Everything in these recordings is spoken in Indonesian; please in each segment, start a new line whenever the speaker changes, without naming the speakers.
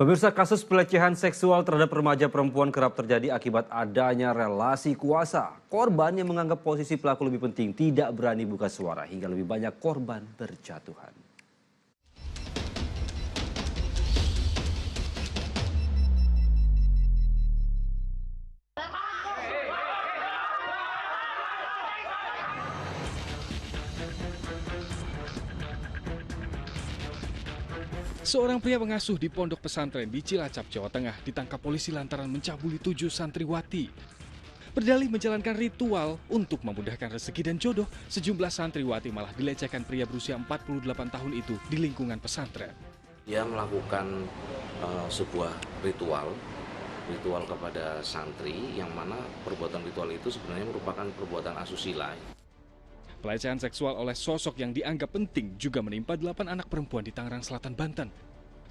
Pemirsa, kasus pelecehan seksual terhadap remaja perempuan kerap terjadi akibat adanya relasi kuasa. Korban yang menganggap posisi pelaku lebih penting tidak berani buka suara hingga lebih banyak korban berjatuhan.
Seorang pria pengasuh di pondok pesantren di Cilacap, Jawa Tengah ditangkap polisi lantaran mencabuli 7 santriwati. Berdalih menjalankan ritual untuk memudahkan rezeki dan jodoh, sejumlah santriwati malah dilecehkan pria berusia 48 tahun itu di lingkungan pesantren.
Dia melakukan sebuah ritual kepada santri yang mana perbuatan ritual itu sebenarnya merupakan perbuatan asusila.
Pelecehan seksual oleh sosok yang dianggap penting juga menimpa 8 anak perempuan di Tangerang Selatan, Banten.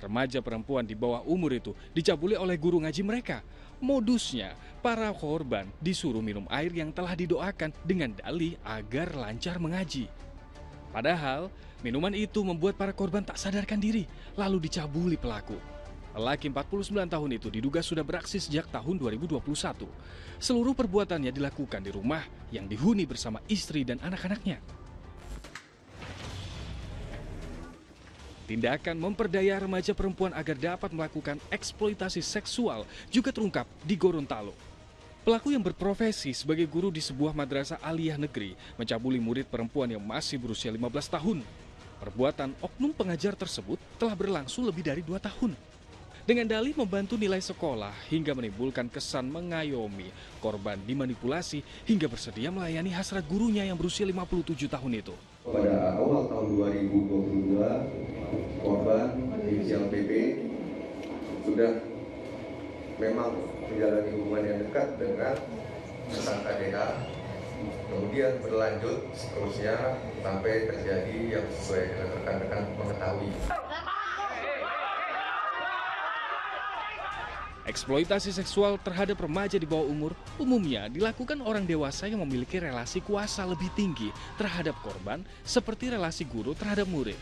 Remaja perempuan di bawah umur itu dicabuli oleh guru ngaji mereka. Modusnya, para korban disuruh minum air yang telah didoakan dengan dalih agar lancar mengaji. Padahal, minuman itu membuat para korban tak sadarkan diri, lalu dicabuli pelaku. Lelaki 49 tahun itu diduga sudah beraksi sejak tahun 2021. Seluruh perbuatannya dilakukan di rumah yang dihuni bersama istri dan anak-anaknya. Tindakan memperdaya remaja perempuan agar dapat melakukan eksploitasi seksual juga terungkap di Gorontalo. Pelaku yang berprofesi sebagai guru di sebuah madrasah aliyah negeri mencabuli murid perempuan yang masih berusia 15 tahun. Perbuatan oknum pengajar tersebut telah berlangsung lebih dari 2 tahun. Dengan dalih membantu nilai sekolah hingga menimbulkan kesan mengayomi, korban dimanipulasi hingga bersedia melayani hasrat gurunya yang berusia 57 tahun itu.
Pada awal tahun 2022, korban inisial PP sudah memang menjalani hubungan yang dekat dengan tersangka DH. Kemudian berlanjut seterusnya sampai terjadi yang sesuai dengan rekan-rekan mengetahui.
Eksploitasi seksual terhadap remaja di bawah umur umumnya dilakukan orang dewasa yang memiliki relasi kuasa lebih tinggi terhadap korban, seperti relasi guru terhadap murid.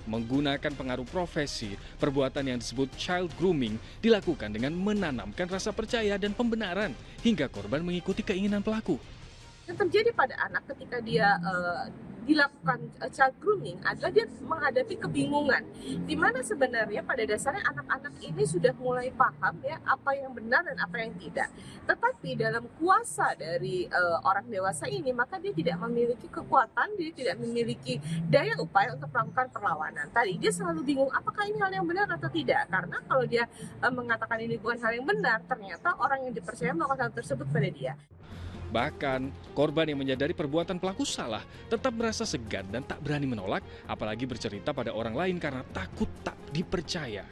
Menggunakan pengaruh profesi, perbuatan yang disebut child grooming dilakukan dengan menanamkan rasa percaya dan pembenaran hingga korban mengikuti keinginan pelaku.
Yang terjadi pada anak ketika dia dilakukan child grooming adalah dia menghadapi kebingungan, di mana sebenarnya pada dasarnya anak-anak ini sudah mulai paham ya apa yang benar dan apa yang tidak. Tetapi dalam kuasa dari orang dewasa ini, maka dia tidak memiliki kekuatan, dia tidak memiliki daya upaya untuk melakukan perlawanan. Tadi dia selalu bingung apakah ini hal yang benar atau tidak, karena kalau dia mengatakan ini bukan hal yang benar, ternyata orang yang dipercaya melakukan hal tersebut pada dia.
Bahkan, korban yang menyadari perbuatan pelaku salah tetap merasa segan dan tak berani menolak, apalagi bercerita pada orang lain karena takut tak dipercaya.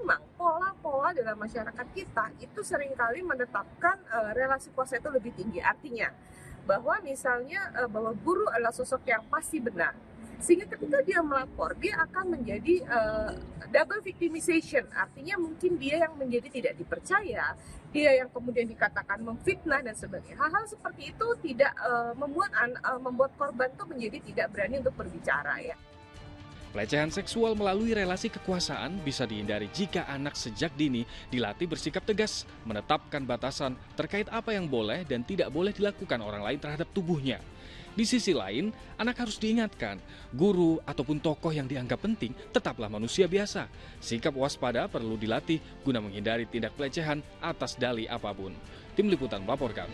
Memang pola-pola dalam masyarakat kita itu seringkali menetapkan relasi kuasa itu lebih tinggi. Artinya bahwa misalnya bahwa guru adalah sosok yang pasti benar. Sehingga ketika dia melapor, dia akan menjadi double victimization. Artinya mungkin dia yang menjadi tidak dipercaya, dia yang kemudian dikatakan memfitnah dan sebagainya. Hal-hal seperti itu tidak membuat korban itu menjadi tidak berani untuk berbicara ya.
Pelecehan seksual melalui relasi kekuasaan bisa dihindari jika anak sejak dini dilatih bersikap tegas, menetapkan batasan terkait apa yang boleh dan tidak boleh dilakukan orang lain terhadap tubuhnya. Di sisi lain, anak harus diingatkan, guru ataupun tokoh yang dianggap penting tetaplah manusia biasa. Sikap waspada perlu dilatih guna menghindari tindak pelecehan atas dalih apapun. Tim Liputan melaporkan.